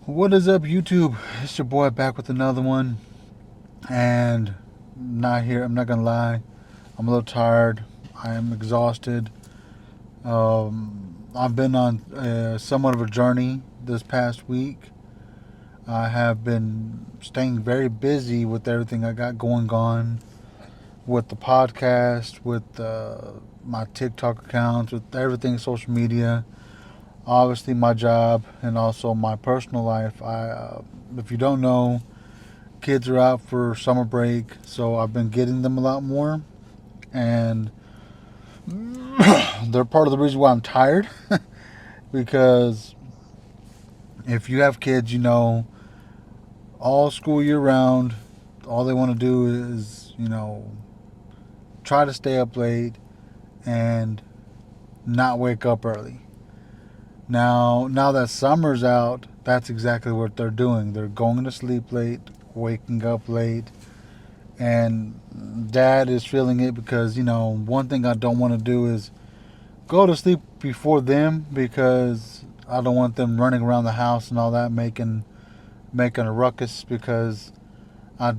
What is up, YouTube? It's your boy back with another one, and not here. I'm not gonna lie. I'm a little tired. I am exhausted. I've been on somewhat of a journey this past week. I have been staying very busy with everything I got going on, with the podcast, with my TikTok accounts, with everything social media. Obviously, my job and also my personal life. If you don't know, kids are out for summer break, so I've been getting them a lot more, and they're part of the reason why I'm tired. Because if you have kids, all school year round, all they want to do is, try to stay up late and not wake up early. Now that summer's out, that's exactly what they're doing. They're going to sleep late, waking up late, and dad is feeling it because one thing I don't want to do is go to sleep before them, because I don't want them running around the house and all that, making a ruckus, because I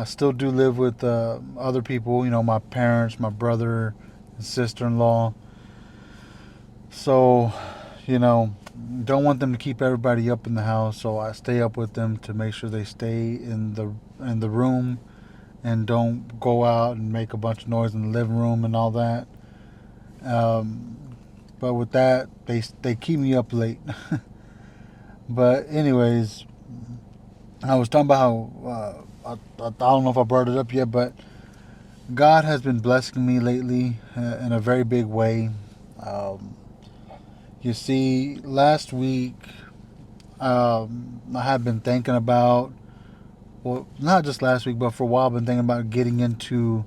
still do live with other people, my parents, my brother and sister-in-law. So you know don't want them to keep everybody up in the house, so I stay up with them to make sure they stay in the room and don't go out and make a bunch of noise in the living room and all that. Um, but with that, they keep me up late. But anyways, I was talking about how I don't know if I brought it up yet, but God has been blessing me lately in a very big way. Um, you see, last week I had been thinking about, well, not just last week, but for a while, I've been thinking about getting into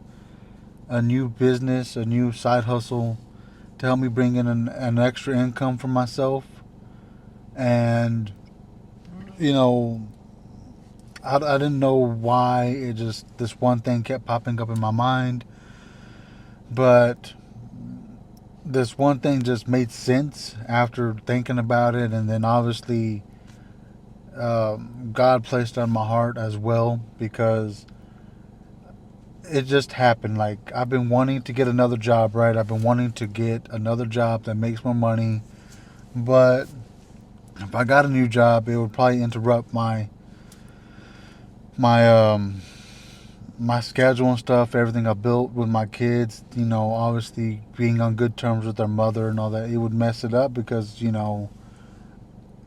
a new business, a new side hustle to help me bring in an extra income for myself. And, you know, I didn't know why it just, this one thing kept popping up in my mind. But this one thing just made sense after thinking about it. And then obviously, God placed it on my heart as well, because it just happened. Like, I've been wanting to get another job, right? I've been wanting to get another job that makes more money. But if I got a new job, it would probably interrupt my my schedule and stuff, everything I built with my kids. Obviously being on good terms with their mother and all that, it would mess it up, because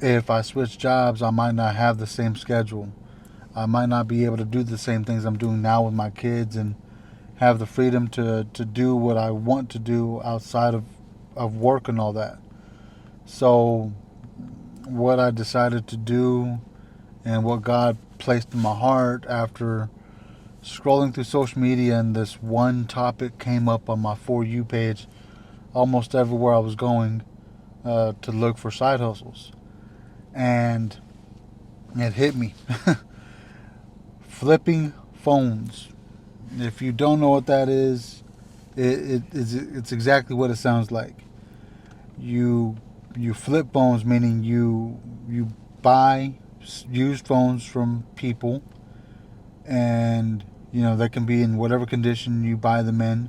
if I switch jobs, I might not have the same schedule. I might not be able to do the same things I'm doing now with my kids, and have the freedom to do what I want to do outside of work and all that. So what I decided to do, and what God placed in my heart after scrolling through social media, and this one topic came up on my For You page almost everywhere I was going, to look for side hustles. And it hit me. Flipping phones. If you don't know what that is, it's exactly what it sounds like. You you flip phones, meaning you buy used phones from people, and they can be in whatever condition you buy them in.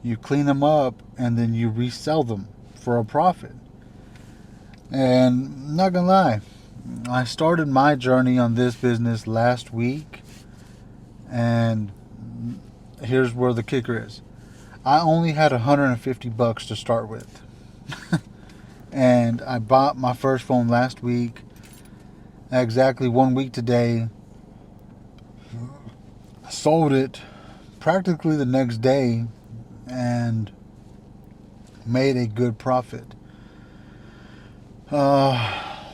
You clean them up, and then you resell them for a profit. And I'm not gonna lie, I started my journey on this business last week, and here's where the kicker is. I only had $150 to start with. And I bought my first phone last week. Exactly 1 week today. Sold it practically the next day, and made a good profit. Uh,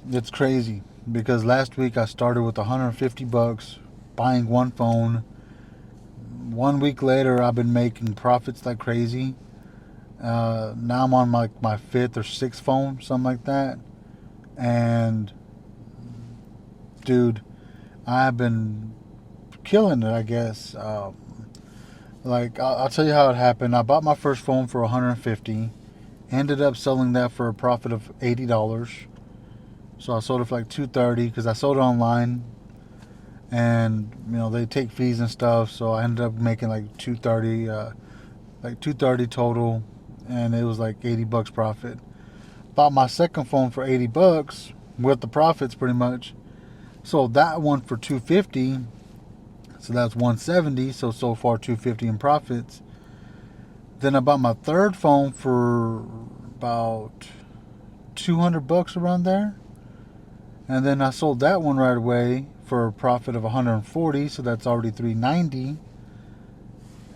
it's crazy, because last week I started with $150 buying one phone. 1 week later, I've been making profits like crazy. Now I'm on my fifth or sixth phone, something like that. And dude, I've been killing it, I guess. Like, I'll tell you how it happened. I bought my first phone for 150, ended up selling that for a profit of $80. So I sold it for like 230 because I sold it online, and they take fees and stuff. So I ended up making like 230, like 230 total, and it was like $80 profit. Bought my second phone for $80 with the profits pretty much. Sold that one for 250, so that's 170. So far 250 in profits. Then I bought my third phone for about $200 around there. And then I sold that one right away for a profit of 140, so that's already 390.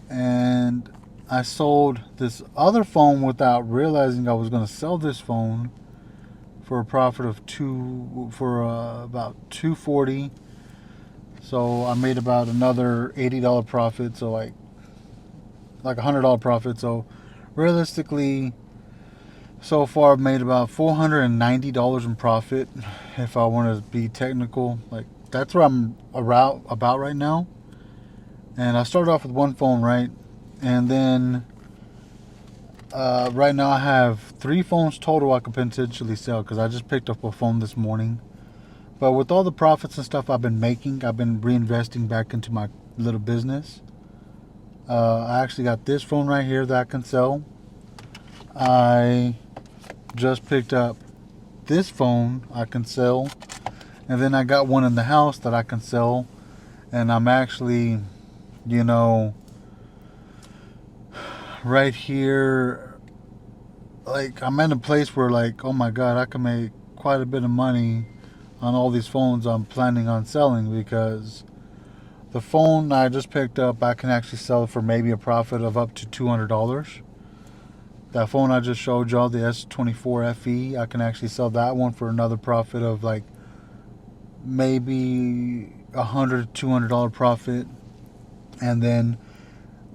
And I sold this other phone without realizing I was going to sell this phone for a profit of about 240. So I made about another $80 profit, so like $100 profit. So realistically, so far I've made about $490 in profit. If I want to be technical, like that's where I'm about right now. And I started off with one phone, right? And then right now I have 3 phones total I could potentially sell because I just picked up a phone this morning. But with all the profits and stuff I've been making, I've been reinvesting back into my little business. I actually got this phone right here that I can sell. I just picked up this phone I can sell. And then I got one in the house that I can sell. And I'm actually, right here, like I'm in a place where like, oh my God, I can make quite a bit of money on all these phones I'm planning on selling, because the phone I just picked up, I can actually sell for maybe a profit of up to $200. That phone I just showed y'all, the S24 FE, I can actually sell that one for another profit of like maybe $100 $200 profit. And then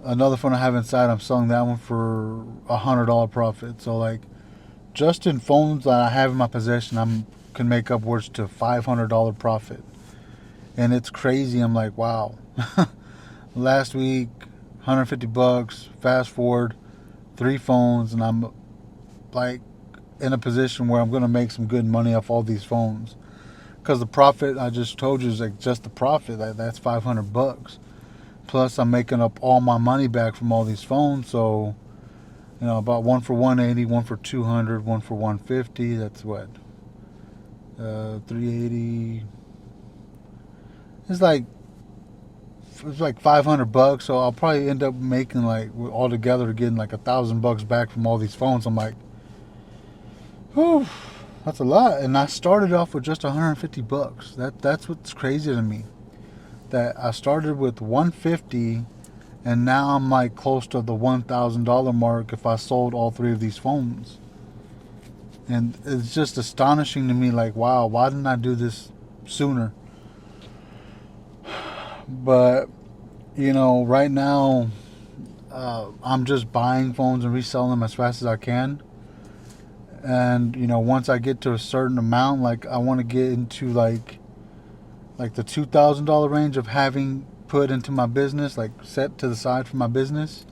another phone I have inside, I'm selling that one for $100 profit. So like just in phones that I have in my possession, I can make upwards to $500 profit. And it's crazy. I'm like, wow. Last week, $150. Fast forward, 3 phones, and I'm like in a position where I'm going to make some good money off all these phones. Because the profit I just told you is like just the profit. That's $500. Plus, I'm making up all my money back from all these phones. So, about one for 180, one for 200, one for 150. That's what? 380. It's like $500. So I'll probably end up making like altogether getting like $1,000 back from all these phones. I'm like, whew, that's a lot. And I started off with just $150. That's what's crazy to me. That I started with 150, and now I'm like close to the $1,000 mark if I sold all 3 of these phones. And it's just astonishing to me, like, wow, why didn't I do this sooner? But right now I'm just buying phones and reselling them as fast as I can. And once I get to a certain amount, like I want to get into like the $2,000 range of having put into my business, like set to the side for my business,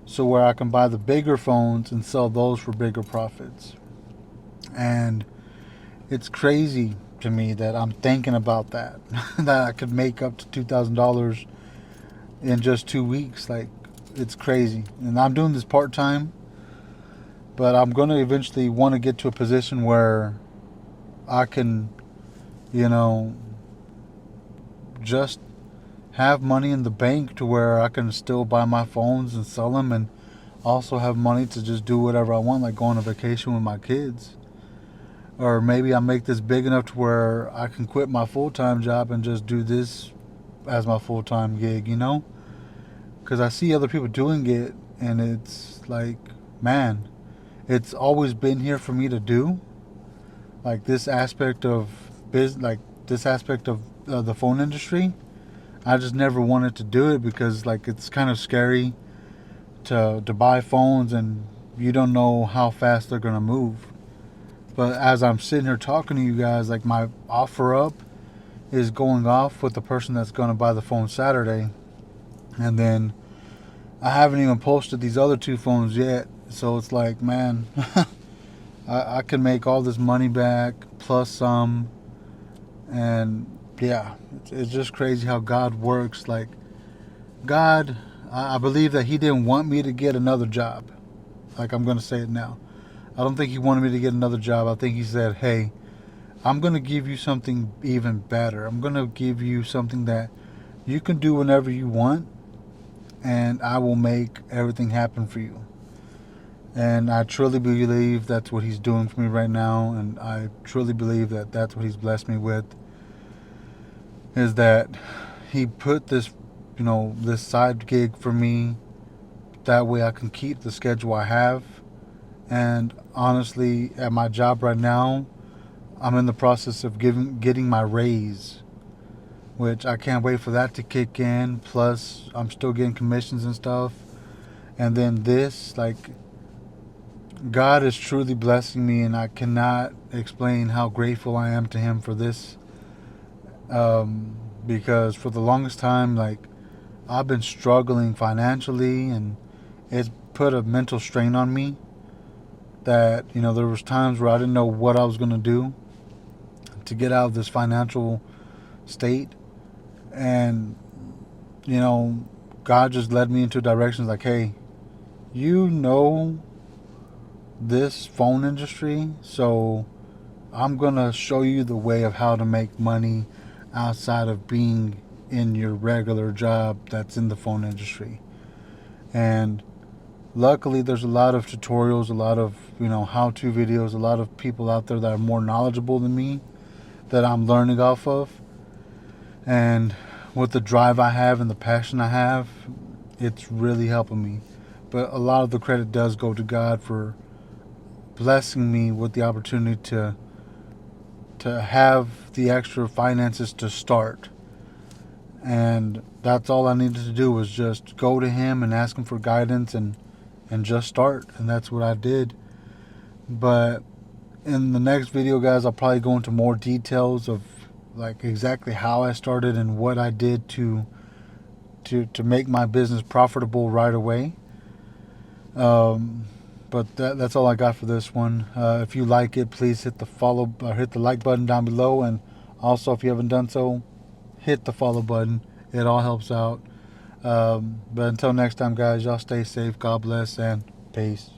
so where I can buy the bigger phones and sell those for bigger profits. And it's crazy to me that I'm thinking about that that I could make up to $2,000 in just 2 weeks. Like, it's crazy. And I'm doing this part-time, but I'm going to eventually want to get to a position where I can just have money in the bank to where I can still buy my phones and sell them, and also have money to just do whatever I want, like go on a vacation with my kids. Or maybe I make this big enough to where I can quit my full-time job and just do this as my full-time gig, Because I see other people doing it, and it's like, man, it's always been here for me to do. Like this aspect of the phone industry. I just never wanted to do it because like it's kind of scary to buy phones and you don't know how fast they're gonna move. But as I'm sitting here talking to you guys, like my offer up is going off with the person that's gonna buy the phone Saturday, and then I haven't even posted these other 2 phones yet. So it's like, man, I can make all this money back plus some. And yeah, it's just crazy how God works. Like, God, I believe that He didn't want me to get another job. Like, I'm going to say it now. I don't think He wanted me to get another job. I think He said, hey, I'm going to give you something even better. I'm going to give you something that you can do whenever you want, and I will make everything happen for you. And I truly believe that's what He's doing for me right now. And I truly believe that that's what He's blessed me with, is that He put this, this side gig for me. That way I can keep the schedule I have. And honestly, at my job right now, I'm in the process of getting my raise, which I can't wait for that to kick in. Plus, I'm still getting commissions and stuff. And then this, like, God is truly blessing me, and I cannot explain how grateful I am to Him for this. Because for the longest time, like, I've been struggling financially, and it's put a mental strain on me that, there was times where I didn't know what I was going to do to get out of this financial state. And, God just led me into directions like, hey, this phone industry, so I'm going to show you the way of how to make money outside of being in your regular job that's in the phone industry. And luckily, there's a lot of tutorials, a lot of, how-to videos, a lot of people out there that are more knowledgeable than me that I'm learning off of. And with the drive I have and the passion I have, it's really helping me. But a lot of the credit does go to God for blessing me with the opportunity to have the extra finances to start. And that's all I needed to do, was just go to Him and ask Him for guidance and just start. And that's what I did. But in the next video, guys, I'll probably go into more details of like exactly how I started and what I did to make my business profitable right away. But that's all I got for this one. If you like it, please hit the like button down below, and also if you haven't done so, hit the follow button. It all helps out. But until next time, guys, y'all stay safe. God bless, and peace.